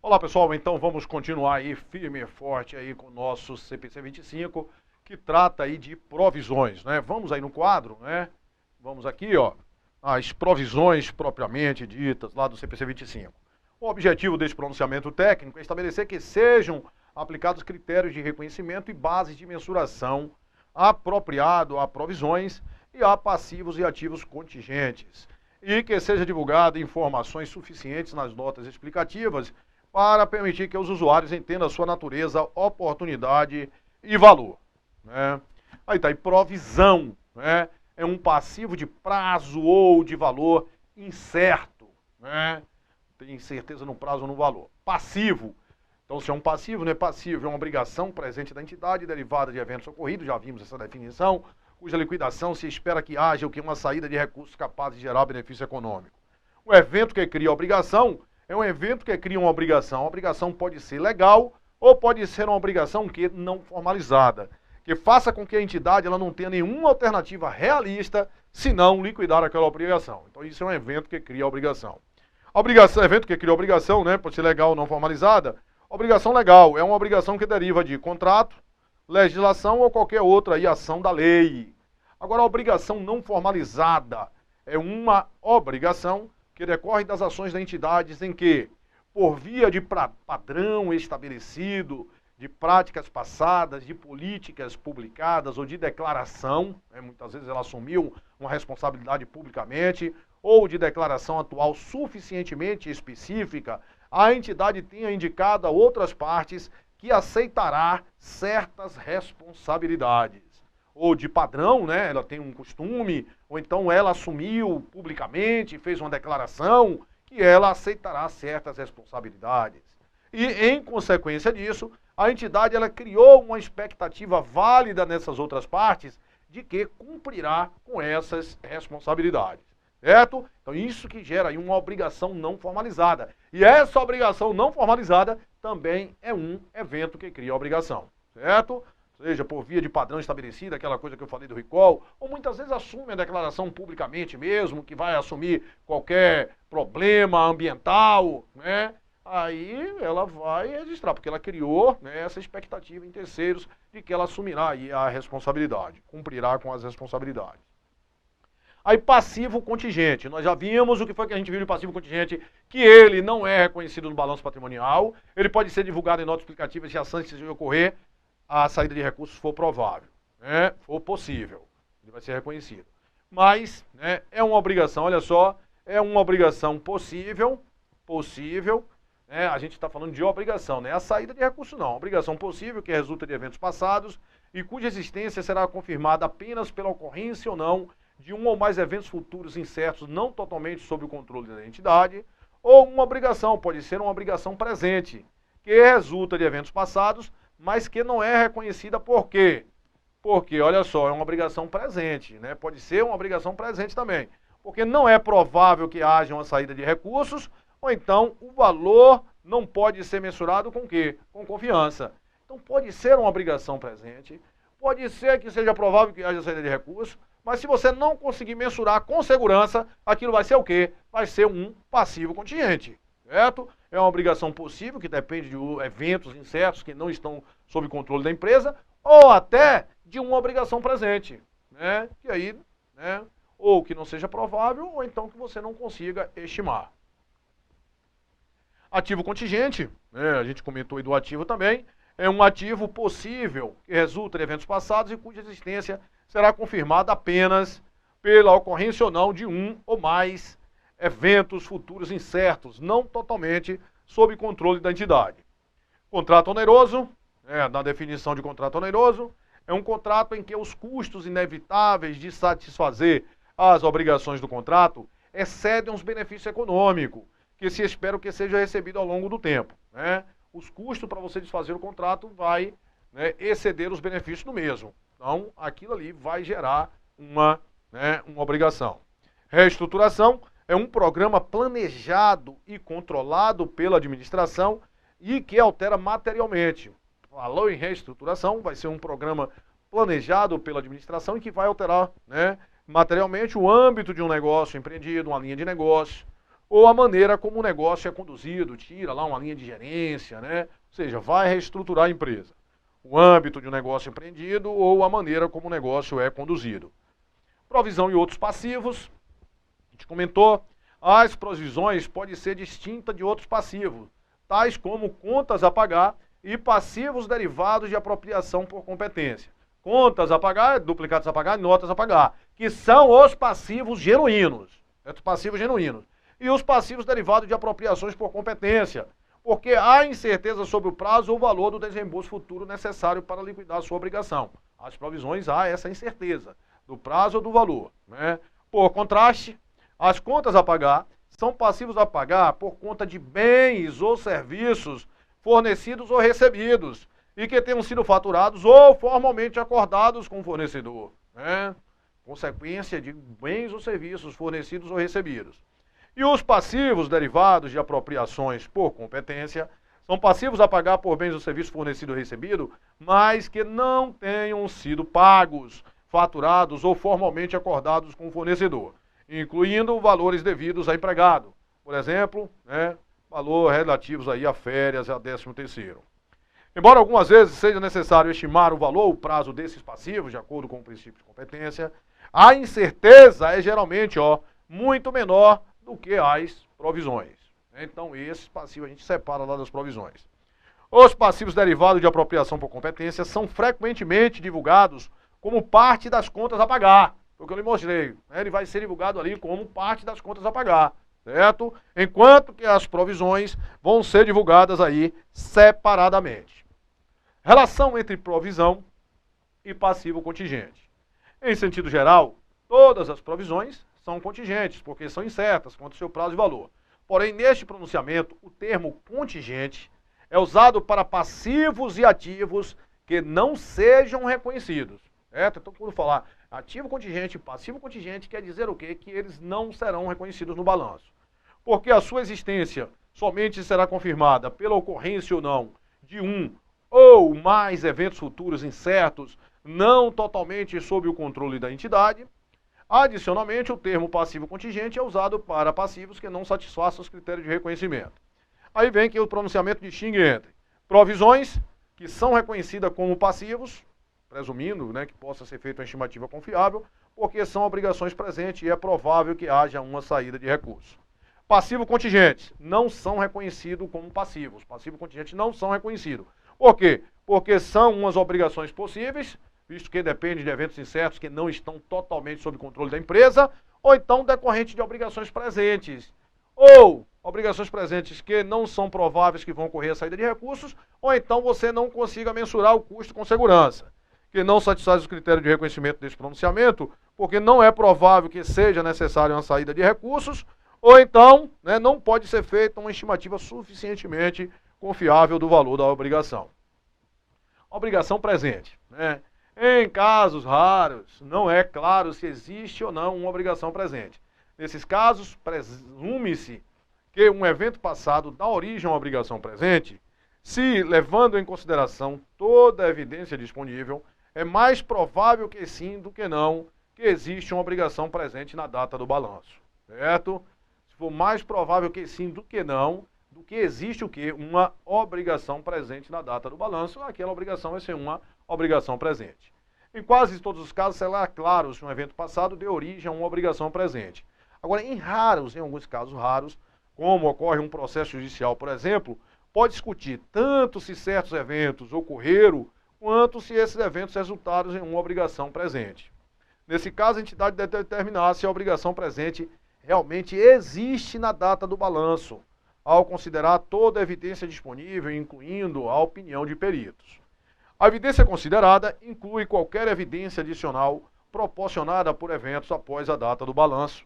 Olá pessoal, então vamos continuar aí firme e forte aí com o nosso CPC 25, que trata aí de provisões, né? Vamos aí no quadro, né? Vamos aqui, ó, as provisões propriamente ditas lá do CPC 25. O objetivo desse pronunciamento técnico é estabelecer que sejam aplicados critérios de reconhecimento e bases de mensuração apropriado a provisões e a passivos e ativos contingentes, e que seja divulgada informações suficientes nas notas explicativas para permitir que os usuários entendam a sua natureza, oportunidade e valor, né? Aí tá, e provisão, né? É um passivo de prazo ou de valor incerto, né? Tem incerteza no prazo ou no valor. Passivo. Então, se é um passivo, não é passivo, é uma obrigação presente da entidade derivada de eventos ocorridos, já vimos essa definição, cuja liquidação se espera que haja o que uma saída de recursos capaz de gerar benefício econômico. O evento que cria a obrigação é um evento que cria uma obrigação. A obrigação pode ser legal ou pode ser uma obrigação que não formalizada, que faça com que a entidade ela não tenha nenhuma alternativa realista senão liquidar aquela obrigação. Então, isso é um evento que cria a obrigação. Evento que cria a obrigação, né, pode ser legal ou não formalizada. Obrigação legal é uma obrigação que deriva de contrato, legislação ou qualquer outra aí, ação da lei. Agora, a obrigação não formalizada é uma obrigação que decorre das ações da entidade em que, por via de padrão estabelecido, de práticas passadas, de políticas publicadas ou de declaração, né, muitas vezes ela assumiu uma responsabilidade publicamente, ou de declaração atual suficientemente específica, a entidade tenha indicado a outras partes que aceitará certas responsabilidades. Ou de padrão, né? Ela tem um costume, ou então ela assumiu publicamente, fez uma declaração que ela aceitará certas responsabilidades. E, em consequência disso, a entidade ela criou uma expectativa válida nessas outras partes de que cumprirá com essas responsabilidades. Certo? Então, isso que gera aí uma obrigação não formalizada. E essa obrigação não formalizada também é um evento que cria a obrigação. Certo? Seja por via de padrão estabelecido, aquela coisa que eu falei do recall, ou muitas vezes assume a declaração publicamente mesmo, que vai assumir qualquer problema ambiental, né? Aí ela vai registrar, porque ela criou, né, essa expectativa em terceiros de que ela assumirá aí a responsabilidade, cumprirá com as responsabilidades. Aí passivo contingente, nós já vimos o que foi que a gente viu de passivo contingente, que ele não é reconhecido no balanço patrimonial, ele pode ser divulgado em nota explicativa se a sanção ocorrer, a saída de recursos for provável, né, for possível, ele vai ser reconhecido. Mas, né, é uma obrigação, olha só, é uma obrigação possível, né, a gente está falando de obrigação, né, a saída de recursos não, obrigação possível que resulta de eventos passados e cuja existência será confirmada apenas pela ocorrência ou não de um ou mais eventos futuros incertos não totalmente sob o controle da entidade, ou uma obrigação, pode ser uma obrigação presente, que resulta de eventos passados, mas que não é reconhecida por quê? Porque, olha só, é uma obrigação presente, né? Pode ser uma obrigação presente também, porque não é provável que haja uma saída de recursos, ou então o valor não pode ser mensurado com o quê? Com confiança. Então pode ser uma obrigação presente, pode ser que seja provável que haja saída de recursos, mas se você não conseguir mensurar com segurança, aquilo vai ser o quê? Vai ser um passivo contingente, certo? É uma obrigação possível, que depende de eventos incertos que não estão sob controle da empresa, ou até de uma obrigação presente, né? Que aí, né, ou que não seja provável, ou então que você não consiga estimar. Ativo contingente, né, a gente comentou aí do ativo também, é um ativo possível que resulta de eventos passados e cuja existência será confirmada apenas pela ocorrência ou não de um ou mais eventos futuros incertos, não totalmente sob controle da entidade. Contrato oneroso, na definição de contrato oneroso, é um contrato em que os custos inevitáveis de satisfazer as obrigações do contrato excedem os benefícios econômicos, que se espera que seja recebido ao longo do tempo, né? Os custos para você desfazer o contrato vai, né, exceder os benefícios do mesmo. Então, aquilo ali vai gerar uma obrigação. Reestruturação é um programa planejado e controlado pela administração e que altera materialmente. Falou em reestruturação, vai ser um programa planejado pela administração e que vai alterar, né, materialmente o âmbito de um negócio empreendido, uma linha de negócio, ou a maneira como o negócio é conduzido, tira lá uma linha de gerência, né? Ou seja, vai reestruturar a empresa. O âmbito de um negócio empreendido ou a maneira como o negócio é conduzido. Provisão e outros passivos, a gente comentou, as provisões podem ser distintas de outros passivos, tais como contas a pagar e passivos derivados de apropriação por competência. Contas a pagar, duplicados a pagar, notas a pagar, que são os passivos genuínos. Os passivos genuínos. E os passivos derivados de apropriações por competência, porque há incerteza sobre o prazo ou o valor do desembolso futuro necessário para liquidar a sua obrigação. As provisões há essa incerteza do prazo ou do valor, né? Por contraste, as contas a pagar são passivos a pagar por conta de bens ou serviços fornecidos ou recebidos e que tenham sido faturados ou formalmente acordados com o fornecedor, né? Consequência de bens ou serviços fornecidos ou recebidos. E os passivos derivados de apropriações por competência são passivos a pagar por bens ou serviços fornecidos ou recebidos, mas que não tenham sido pagos, faturados ou formalmente acordados com o fornecedor, incluindo valores devidos a empregado. Por exemplo, né, valor relativos aí a férias e a 13º. Embora algumas vezes seja necessário estimar o valor ou o prazo desses passivos, de acordo com o princípio de competência, a incerteza é geralmente muito menor do que as provisões. Então, esses passivos a gente separa lá das provisões. Os passivos derivados de apropriação por competência são frequentemente divulgados como parte das contas a pagar. Foi o que eu lhe mostrei. Ele vai ser divulgado ali como parte das contas a pagar, certo? Enquanto que as provisões vão ser divulgadas aí separadamente. Relação entre provisão e passivo contingente. Em sentido geral, todas as provisões são contingentes, porque são incertas quanto ao seu prazo e valor. Porém, neste pronunciamento, o termo contingente é usado para passivos e ativos que não sejam reconhecidos. Certo? Então, quando falar ativo contingente e passivo contingente, quer dizer o quê? Que eles não serão reconhecidos no balanço. Porque a sua existência somente será confirmada pela ocorrência ou não de um ou mais eventos futuros incertos, não totalmente sob o controle da entidade. Adicionalmente, o termo passivo contingente é usado para passivos que não satisfaçam os critérios de reconhecimento. Aí vem que o pronunciamento distingue entre provisões, que são reconhecidas como passivos, presumindo, né, que possa ser feita uma estimativa confiável, porque são obrigações presentes e é provável que haja uma saída de recurso. Passivo contingente não são reconhecidos como passivos. Passivo contingente não são reconhecidos. Por quê? Porque são umas obrigações possíveis, visto que depende de eventos incertos que não estão totalmente sob controle da empresa, ou então decorrente de obrigações presentes, ou obrigações presentes que não são prováveis que vão ocorrer a saída de recursos, ou então você não consiga mensurar o custo com segurança, que não satisfaz os critérios de reconhecimento desse pronunciamento, porque não é provável que seja necessária uma saída de recursos, ou então, né, não pode ser feita uma estimativa suficientemente confiável do valor da obrigação. Obrigação presente, né? Em casos raros, não é claro se existe ou não uma obrigação presente. Nesses casos, presume-se que um evento passado dá origem a uma obrigação presente, se, levando em consideração toda a evidência disponível, é mais provável que sim do que não que existe uma obrigação presente na data do balanço, certo? Se for mais provável que sim do que não, do que existe o quê? Uma obrigação presente na data do balanço, aquela obrigação vai ser uma obrigação presente. Em quase todos os casos, será claro se um evento passado deu origem a uma obrigação presente. Agora, em alguns casos raros, como ocorre um processo judicial, por exemplo, pode discutir tanto se certos eventos ocorreram, quanto se esses eventos resultaram em uma obrigação presente. Nesse caso, a entidade deve determinar se a obrigação presente realmente existe na data do balanço, ao considerar toda a evidência disponível, incluindo a opinião de peritos. A evidência considerada inclui qualquer evidência adicional proporcionada por eventos após a data do balanço.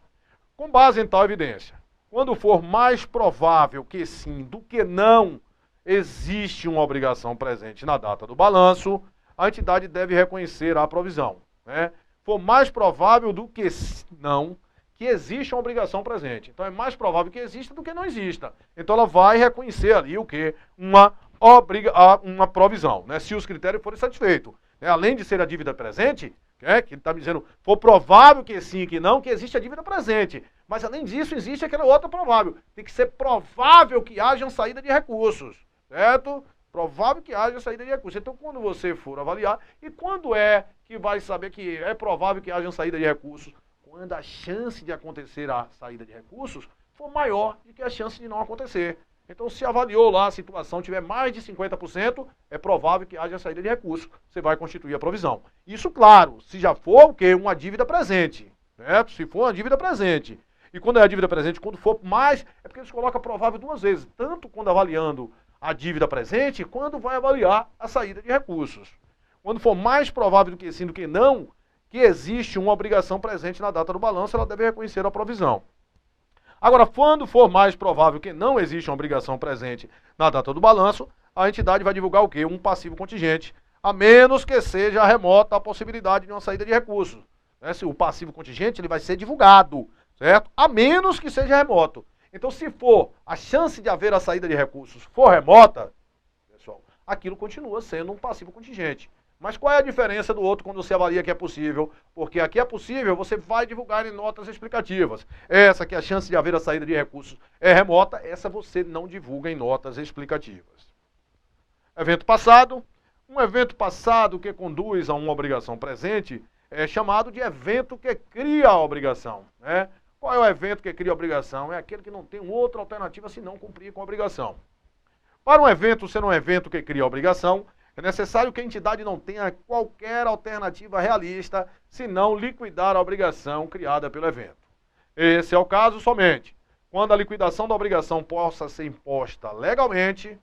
Com base em tal evidência, quando for mais provável que sim do que não existe uma obrigação presente na data do balanço, a entidade deve reconhecer a provisão, né? For mais provável do que não que existe uma obrigação presente. Então é mais provável que exista do que não exista. Então ela vai reconhecer ali o quê? Uma provisão, né? Se os critérios forem satisfeitos. Né? Além de ser a dívida presente, Que ele está me dizendo, for provável que sim, que não, que existe a dívida presente. Mas além disso, existe aquela outra provável. Tem que ser provável que haja uma saída de recursos, certo? Provável que haja saída de recursos. Então, quando você for avaliar, e quando é que vai saber que é provável que haja uma saída de recursos? Quando a chance de acontecer a saída de recursos for maior do que a chance de não acontecer. Então, se avaliou lá a situação, tiver mais de 50%, é provável que haja saída de recurso. Você vai constituir a provisão. Isso, claro, se já for o quê? Uma dívida presente. Certo? Se for uma dívida presente. E quando é a dívida presente, quando for mais, é porque eles colocam provável duas vezes. Tanto quando avaliando a dívida presente, quando vai avaliar a saída de recursos. Quando for mais provável do que sim, do que não, que existe uma obrigação presente na data do balanço, ela deve reconhecer a provisão. Agora, quando for mais provável que não existe uma obrigação presente na data do balanço, a entidade vai divulgar o quê? Um passivo contingente, a menos que seja remota a possibilidade de uma saída de recursos. Se o passivo contingente ele vai ser divulgado, certo? A menos que seja remoto. Então, se for a chance de haver a saída de recursos for remota, pessoal, aquilo continua sendo um passivo contingente. Mas qual é a diferença do outro quando você avalia que é possível? Porque aqui é possível, você vai divulgar em notas explicativas. Essa que a chance de haver a saída de recursos é remota, essa você não divulga em notas explicativas. Evento passado. Um evento passado que conduz a uma obrigação presente é chamado de evento que cria a obrigação. Qual é o evento que cria a obrigação? É aquele que não tem outra alternativa senão cumprir com a obrigação. Para um evento ser um evento que cria a obrigação, é necessário que a entidade não tenha qualquer alternativa realista, senão liquidar a obrigação criada pelo evento. Esse é o caso somente quando a liquidação da obrigação possa ser imposta legalmente,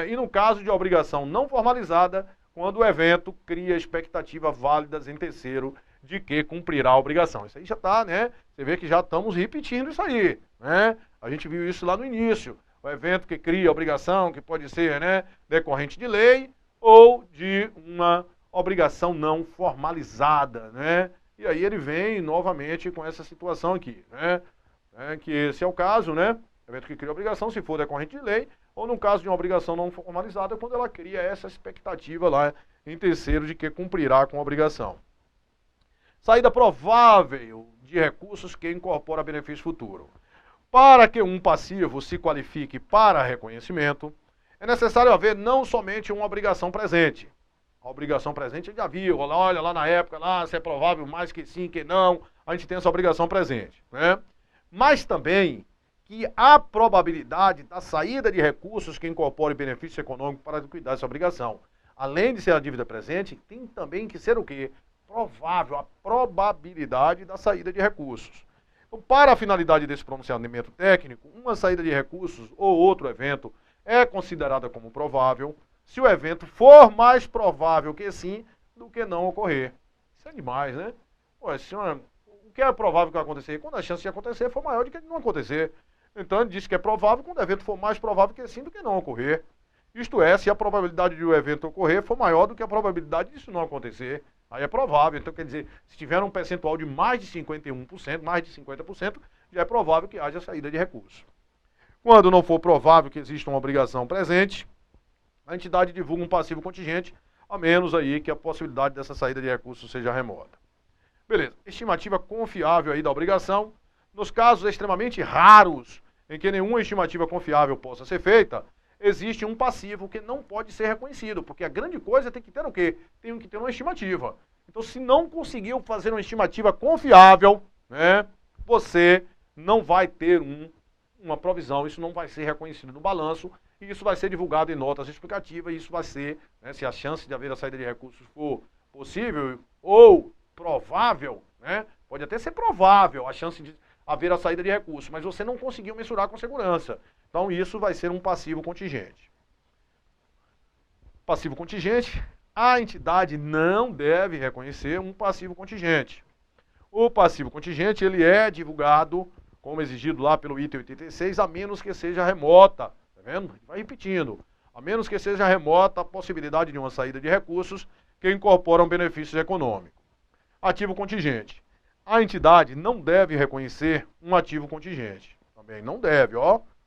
e no caso de obrigação não formalizada, quando o evento cria expectativas válidas em terceiro de que cumprirá a obrigação. Isso aí já está, Você vê que já estamos repetindo isso aí, A gente viu isso lá no início. O evento que cria a obrigação, que pode ser, decorrente de lei, ou de uma obrigação não formalizada, E aí ele vem novamente com essa situação aqui, Que esse é o caso, Evento que cria obrigação, se for decorrente de lei, ou no caso de uma obrigação não formalizada, quando ela cria essa expectativa lá em terceiro de que cumprirá com a obrigação. Saída provável de recursos que incorpora benefício futuro. Para que um passivo se qualifique para reconhecimento, é necessário haver não somente uma obrigação presente. A obrigação presente já viu, olha lá na época, lá se é provável mais que sim, que não, a gente tem essa obrigação presente. Mas também que a probabilidade da saída de recursos que incorpore benefício econômico para liquidar essa obrigação, além de ser a dívida presente, tem também que ser o quê? Provável, a probabilidade da saída de recursos. Então, para a finalidade desse pronunciamento técnico, uma saída de recursos ou outro evento é considerada como provável se o evento for mais provável que sim do que não ocorrer. Isso é demais, o que é provável que vai acontecer? Quando a chance de acontecer for maior do que não acontecer. Então ele diz que é provável quando o evento for mais provável que sim do que não ocorrer. Isto é, se a probabilidade de o evento ocorrer for maior do que a probabilidade disso não acontecer. Aí é provável. Então quer dizer, se tiver um percentual de mais de 51%, mais de 50%, já é provável que haja saída de recurso. Quando não for provável que exista uma obrigação presente, a entidade divulga um passivo contingente, a menos aí que a possibilidade dessa saída de recursos seja remota. Beleza. Estimativa confiável aí da obrigação. Nos casos extremamente raros em que nenhuma estimativa confiável possa ser feita, existe um passivo que não pode ser reconhecido, porque a grande coisa tem que ter o quê? Tem que ter uma estimativa. Então, se não conseguiu fazer uma estimativa confiável, você não vai ter uma provisão, isso não vai ser reconhecido no balanço, e isso vai ser divulgado em notas explicativas, e isso vai ser, se a chance de haver a saída de recursos for possível ou provável, pode até ser provável a chance de haver a saída de recursos, mas você não conseguiu mensurar com segurança. Então isso vai ser um passivo contingente. Passivo contingente, a entidade não deve reconhecer um passivo contingente. O passivo contingente ele é divulgado, como exigido lá pelo item 86, a menos que seja remota. Tá vendo? Vai repetindo. A menos que seja remota a possibilidade de uma saída de recursos que incorporam benefícios econômicos. Ativo contingente. A entidade não deve reconhecer um ativo contingente. Também não deve,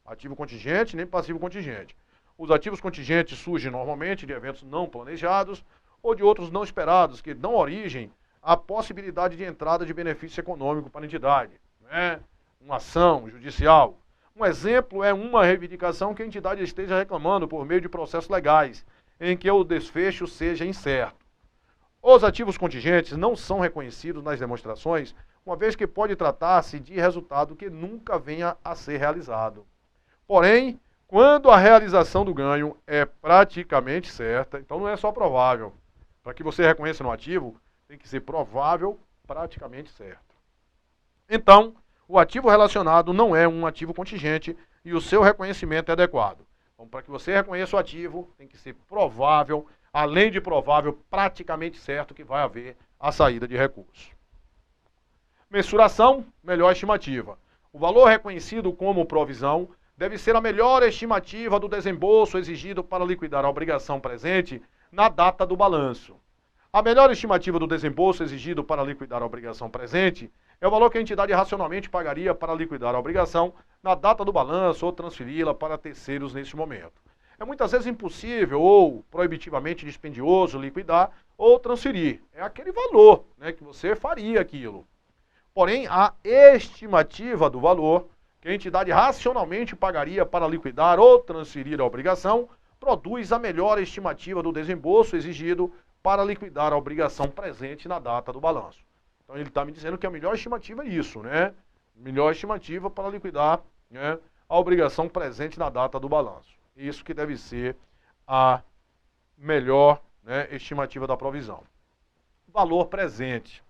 ativo contingente nem passivo contingente. Os ativos contingentes surgem normalmente de eventos não planejados ou de outros não esperados, que dão origem a possibilidade de entrada de benefício econômico para a entidade, né? Uma ação judicial. Um exemplo é uma reivindicação que a entidade esteja reclamando por meio de processos legais, em que o desfecho seja incerto. Os ativos contingentes não são reconhecidos nas demonstrações, uma vez que pode tratar-se de resultado que nunca venha a ser realizado. Porém, quando a realização do ganho é praticamente certa, então não é só provável. Para que você reconheça no ativo, tem que ser provável, praticamente certo. Então, o ativo relacionado não é um ativo contingente e o seu reconhecimento é adequado. Então, para que você reconheça o ativo, tem que ser provável, além de provável, praticamente certo que vai haver a saída de recursos. Mensuração, melhor estimativa. O valor reconhecido como provisão deve ser a melhor estimativa do desembolso exigido para liquidar a obrigação presente na data do balanço. A melhor estimativa do desembolso exigido para liquidar a obrigação presente é o valor que a entidade racionalmente pagaria para liquidar a obrigação na data do balanço ou transferi-la para terceiros neste momento. É muitas vezes impossível ou proibitivamente dispendioso liquidar ou transferir. É aquele valor, né, que você faria aquilo. Porém, a estimativa do valor que a entidade racionalmente pagaria para liquidar ou transferir a obrigação produz a melhor estimativa do desembolso exigido para liquidar a obrigação presente na data do balanço. Então ele está me dizendo que a melhor estimativa é isso, né? Melhor estimativa para liquidar, né, a obrigação presente na data do balanço. Isso que deve ser a melhor, né, estimativa da provisão. Valor presente.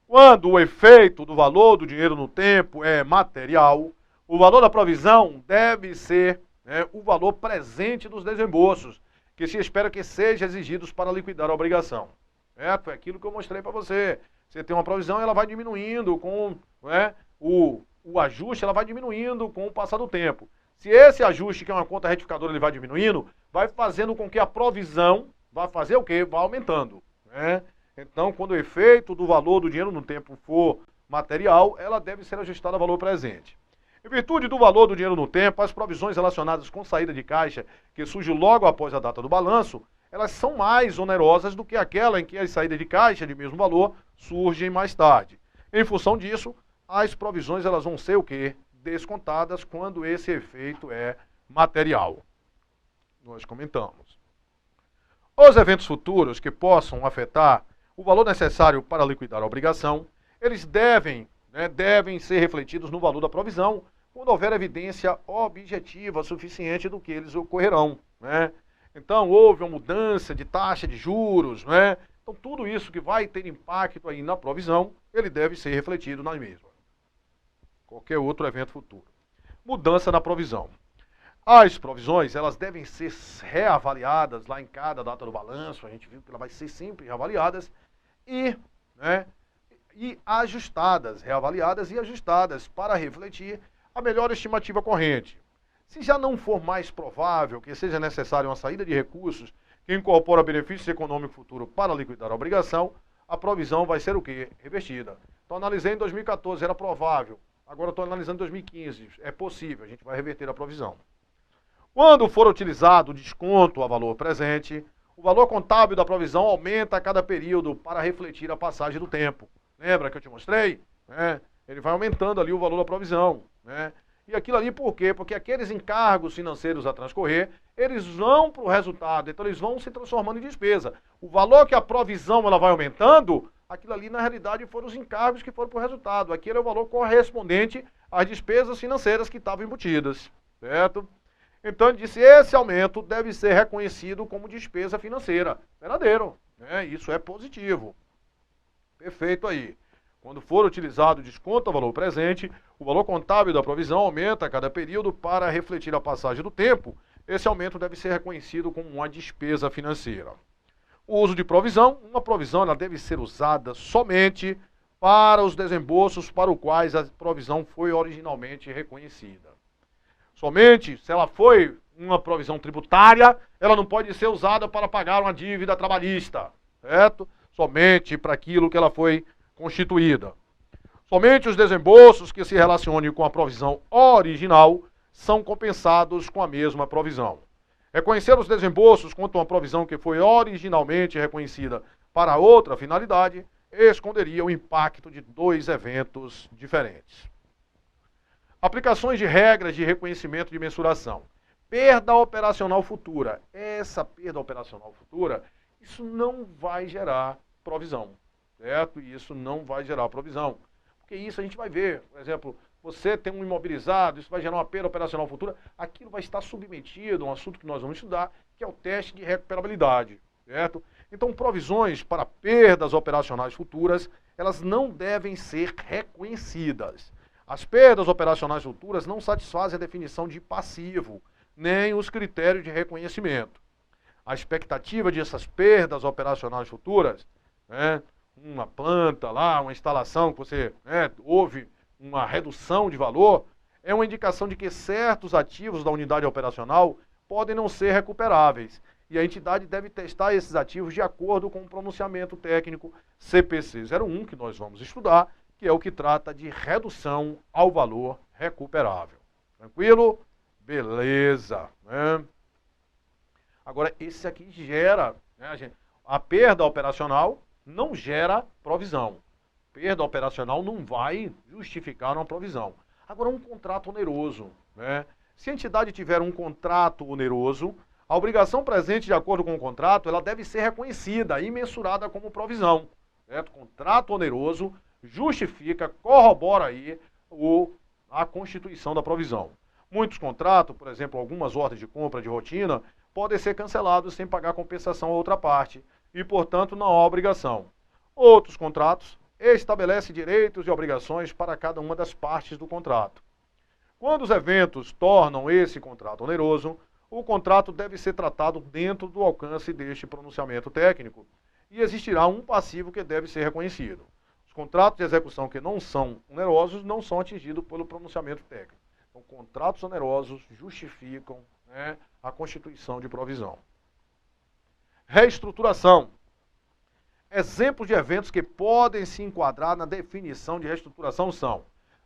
Quando o efeito do valor do dinheiro no tempo é material, o valor da provisão deve ser, né, o valor presente dos desembolsos, que se espera que sejam exigidos para liquidar a obrigação. Certo? É aquilo que eu mostrei para você. Você tem uma provisão, ela vai diminuindo com, né, o ajuste, ela vai diminuindo com o passar do tempo. Se esse ajuste, que é uma conta retificadora, ele vai diminuindo, vai fazendo com que a provisão vai fazer o quê? Vai aumentando, né? Então, quando o efeito do valor do dinheiro no tempo for material, ela deve ser ajustada ao valor presente. Em virtude do valor do dinheiro no tempo, as provisões relacionadas com saída de caixa, que surge logo após a data do balanço, elas são mais onerosas do que aquela em que as saídas de caixa de mesmo valor surgem mais tarde. Em função disso, as provisões elas vão ser o quê? Descontadas quando esse efeito é material. Nós comentamos. Os eventos futuros que possam afetar o valor necessário para liquidar a obrigação, eles devem ser refletidos no valor da provisão, quando houver evidência objetiva suficiente do que eles ocorrerão, né? Então, houve uma mudança de taxa de juros, né? Então, tudo isso que vai ter impacto aí na provisão, ele deve ser refletido na mesma. Qualquer outro evento futuro. Mudança na provisão. As provisões, elas devem ser reavaliadas lá em cada data do balanço, a gente viu que ela vai ser sempre reavaliadas e ajustadas, reavaliadas e ajustadas para refletir a melhor estimativa corrente. Se já não for mais provável que seja necessária uma saída de recursos que incorpora benefício econômico futuro para liquidar a obrigação, a provisão vai ser o quê? Revestida. Então, analisei em 2014, era provável. Agora estou analisando em 2015, é possível, a gente vai reverter a provisão. Quando for utilizado o desconto a valor presente, o valor contábil da provisão aumenta a cada período para refletir a passagem do tempo. Lembra que eu te mostrei? Ele vai aumentando ali o valor da provisão, né? E aquilo ali por quê? Porque aqueles encargos financeiros a transcorrer, eles vão para o resultado, então eles vão se transformando em despesa. O valor que a provisão ela vai aumentando, aquilo ali na realidade foram os encargos que foram para o resultado. Aquele é o valor correspondente às despesas financeiras que estavam embutidas, certo? Então ele disse, esse aumento deve ser reconhecido como despesa financeira. Verdadeiro, né? Isso é positivo. Perfeito aí. Quando for utilizado o desconto ao valor presente, o valor contábil da provisão aumenta a cada período para refletir a passagem do tempo. Esse aumento deve ser reconhecido como uma despesa financeira. O uso de provisão. Uma provisão ela deve ser usada somente para os desembolsos para os quais a provisão foi originalmente reconhecida. Somente se ela foi uma provisão tributária, ela não pode ser usada para pagar uma dívida trabalhista, certo? Somente para aquilo que ela foi constituída. Somente os desembolsos que se relacionem com a provisão original são compensados com a mesma provisão. Reconhecer os desembolsos quanto a uma provisão que foi originalmente reconhecida para outra finalidade esconderia o impacto de dois eventos diferentes. Aplicações de regras de reconhecimento de mensuração. Perda operacional futura. Essa perda operacional futura, isso não vai gerar provisão, certo? E isso não vai gerar provisão. Porque isso a gente vai ver, por exemplo, você tem um imobilizado, isso vai gerar uma perda operacional futura, aquilo vai estar submetido a um assunto que nós vamos estudar, que é o teste de recuperabilidade, certo? Então, provisões para perdas operacionais futuras, elas não devem ser reconhecidas. As perdas operacionais futuras não satisfazem a definição de passivo, nem os critérios de reconhecimento. A expectativa dessas perdas operacionais futuras, né, uma planta lá, uma instalação que você houve uma redução de valor, é uma indicação de que certos ativos da unidade operacional podem não ser recuperáveis. E a entidade deve testar esses ativos de acordo com o pronunciamento técnico CPC 01, que nós vamos estudar, que é o que trata de redução ao valor recuperável. Tranquilo? Beleza. Né? Agora, esse aqui gera, né, a perda operacional não gera provisão. Perda operacional não vai justificar uma provisão. Agora, um contrato oneroso. Né? Se a entidade tiver um contrato oneroso, a obrigação presente de acordo com o contrato, ela deve ser reconhecida e mensurada como provisão. Certo? Contrato oneroso justifica, corrobora aí a constituição da provisão. Muitos contratos, por exemplo, algumas ordens de compra de rotina, podem ser cancelados sem pagar compensação a outra parte e, portanto, não há obrigação. Outros contratos estabelecem direitos e obrigações para cada uma das partes do contrato. Quando os eventos tornam esse contrato oneroso, o contrato deve ser tratado dentro do alcance deste pronunciamento técnico e existirá um passivo que deve ser reconhecido. Os contratos de execução que não são onerosos não são atingidos pelo pronunciamento técnico. Então, contratos onerosos justificam, né, a constituição de provisão. Reestruturação. Exemplos de eventos que podem se enquadrar na definição de reestruturação são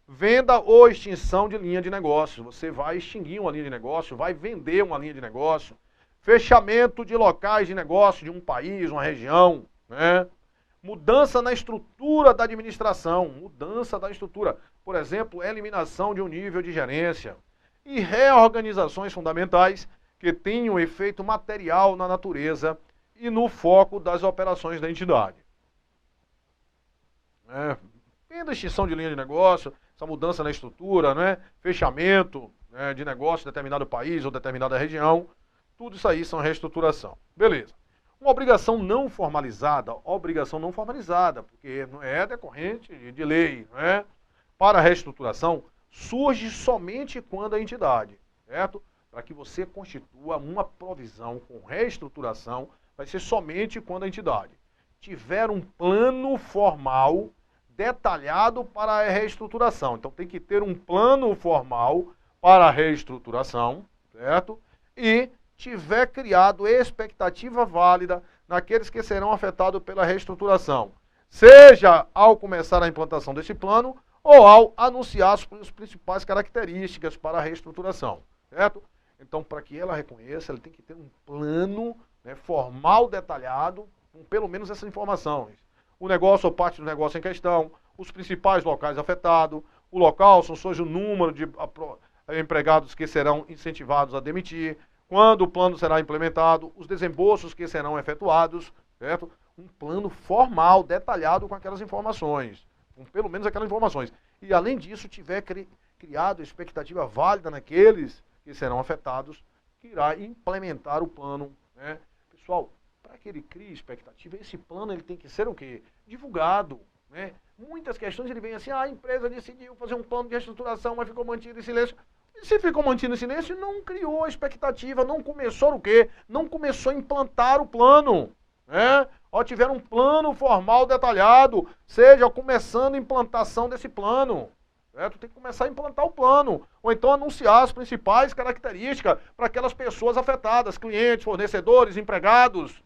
venda ou extinção de linha de negócio. Você vai extinguir uma linha de negócio, vai vender uma linha de negócio. Fechamento de locais de negócio de um país, uma região, né? Mudança na estrutura da administração, mudança da estrutura. Por exemplo, eliminação de um nível de gerência. E reorganizações fundamentais que tenham efeito material na natureza e no foco das operações da entidade. Venda, extinção de linha de negócio, essa mudança na estrutura, né? Fechamento, né, de negócio em determinado país ou determinada região, tudo isso aí são reestruturação. Beleza. Uma obrigação não formalizada, porque não é decorrente de lei, né? Para a reestruturação, surge somente quando a entidade, certo? Para que você constitua uma provisão com reestruturação, vai ser somente quando a entidade tiver um plano formal detalhado para a reestruturação. Então tem que ter um plano formal para a reestruturação, certo? E tiver criado expectativa válida naqueles que serão afetados pela reestruturação, seja ao começar a implantação desse plano ou ao anunciar as principais características para a reestruturação, certo? Então, para que ela reconheça, ela tem que ter um plano, né, formal detalhado, com pelo menos essas informações. O negócio ou parte do negócio em questão, os principais locais afetados, o local, o número de empregados que serão incentivados a demitir, quando o plano será implementado, os desembolsos que serão efetuados, certo? Um plano formal, detalhado com aquelas informações, com pelo menos aquelas informações. E além disso, tiver criado expectativa válida naqueles que serão afetados, que irá implementar o plano, né? Pessoal, para que ele crie expectativa, esse plano ele tem que ser o quê? Divulgado, né? Muitas questões ele vem assim, a empresa decidiu fazer um plano de reestruturação, mas ficou mantido em silêncio. E se ficou mantido em silêncio, não criou a expectativa, não começou o quê? Não começou a implantar o plano, né? Ó, tiver um plano formal detalhado, seja começando a implantação desse plano, certo? Tem que começar a implantar o plano, ou então anunciar as principais características para aquelas pessoas afetadas, clientes, fornecedores, empregados.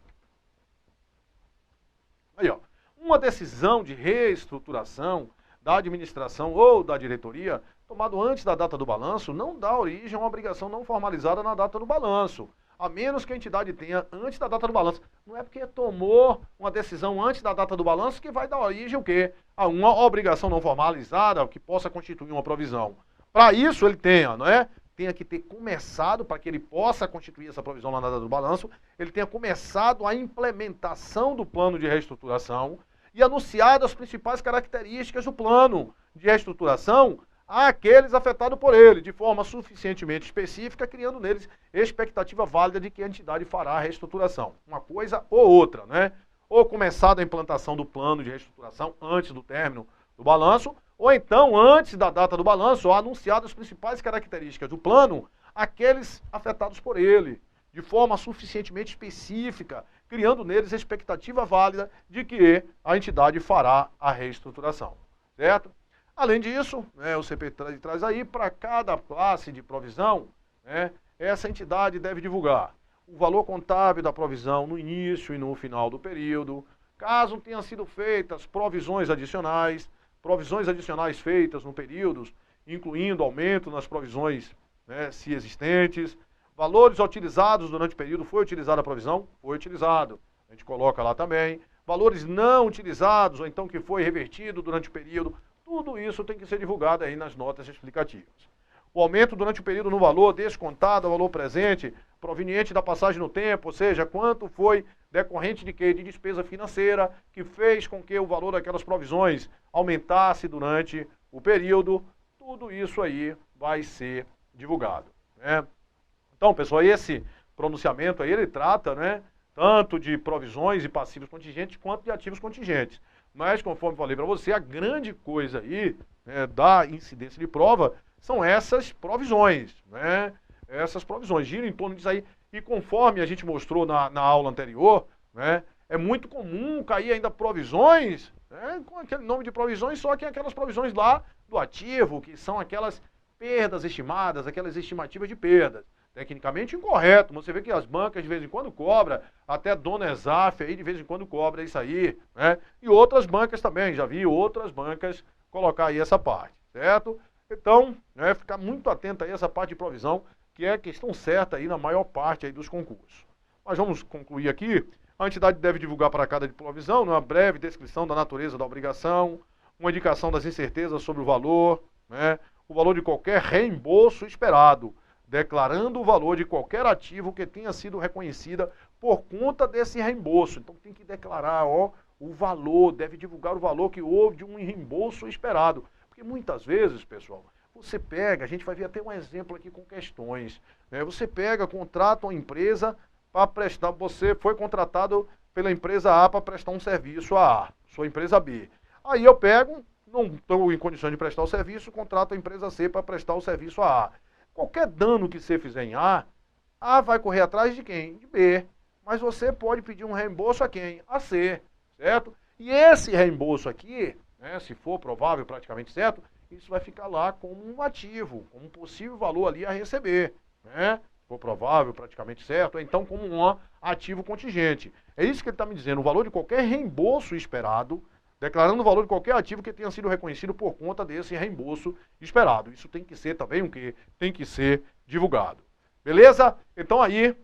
Aí, ó, uma decisão de reestruturação da administração ou da diretoria, tomado antes da data do balanço, não dá origem a uma obrigação não formalizada na data do balanço. a menos que a entidade tenha antes da data do balanço. Não é porque tomou uma decisão antes da data do balanço que vai dar origem o quê? A uma obrigação não formalizada que possa constituir uma provisão. Para isso ele tenha, não é? Tenha que ter começado, para que ele possa constituir essa provisão na data do balanço, ele tenha começado a implementação do plano de reestruturação e anunciado as principais características do plano de reestruturação àqueles afetados por ele, de forma suficientemente específica, criando neles expectativa válida de que a entidade fará a reestruturação. Uma coisa ou outra, né? Ou começada a implantação do plano de reestruturação antes do término do balanço, ou então, antes da data do balanço, ou anunciado as principais características do plano àqueles afetados por ele, de forma suficientemente específica, criando neles expectativa válida de que a entidade fará a reestruturação, certo? Além disso, né, o CP traz aí, para cada classe de provisão, né, essa entidade deve divulgar o valor contábil da provisão no início e no final do período, caso tenham sido feitas provisões adicionais feitas no período, incluindo aumento nas provisões, né, se existentes, valores utilizados durante o período, foi utilizada a provisão? Foi utilizado, a gente coloca lá também, valores não utilizados, ou então que foi revertido durante o período, tudo isso tem que ser divulgado aí nas notas explicativas. O aumento durante o período no valor descontado ao valor presente, proveniente da passagem no tempo, ou seja, quanto foi decorrente de quê? De despesa financeira, que fez com que o valor daquelas provisões aumentasse durante o período, tudo isso aí vai ser divulgado, né? Então, pessoal, esse pronunciamento aí, ele trata, né, tanto de provisões e passivos contingentes, quanto de ativos contingentes. Mas, conforme falei para você, a grande coisa aí, né, da incidência de prova são essas provisões, né? Essas provisões giram em torno disso aí. E conforme a gente mostrou na aula anterior, né, é muito comum cair ainda provisões, né, com aquele nome de provisões, só que aquelas provisões lá do ativo, que são aquelas perdas estimadas, aquelas estimativas de perdas. Tecnicamente incorreto, você vê que as bancas de vez em quando cobra, até a Dona Exaf aí de vez em quando cobra isso aí, né? E outras bancas também, já vi outras bancas colocar aí essa parte, certo? Então, né, ficar muito atento aí a essa parte de provisão, que é a questão certa aí na maior parte aí dos concursos. Mas vamos concluir aqui. A entidade deve divulgar para cada de provisão, né, uma breve descrição da natureza da obrigação, uma indicação das incertezas sobre o valor, né, o valor de qualquer reembolso esperado, declarando o valor de qualquer ativo que tenha sido reconhecida por conta desse reembolso. Então tem que declarar, ó, o valor, deve divulgar o valor que houve de um reembolso esperado. Porque muitas vezes, pessoal, você pega, a gente vai ver até um exemplo aqui com questões, né? Você pega, contrata uma empresa para prestar, você foi contratado pela empresa A para prestar um serviço a A, sua empresa B. Aí eu pego, não estou em condições de prestar o serviço, contrato a empresa C para prestar o serviço a A. Qualquer dano que você fizer em A vai correr atrás de quem? De B. Mas você pode pedir um reembolso a quem? A C, certo? E esse reembolso aqui, né, se for provável, praticamente certo, isso vai ficar lá como um ativo, como um possível valor ali a receber, né? Se for provável, praticamente certo, ou então como um ativo contingente. É isso que ele está me dizendo, o valor de qualquer reembolso esperado, declarando o valor de qualquer ativo que tenha sido reconhecido por conta desse reembolso esperado. Isso tem que ser também o quê? Tem que ser divulgado. Beleza? Então aí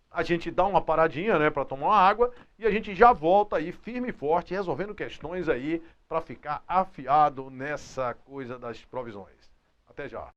a gente dá uma paradinha, né, para tomar uma água e a gente já volta aí firme e forte, resolvendo questões aí para ficar afiado nessa coisa das provisões. Até já.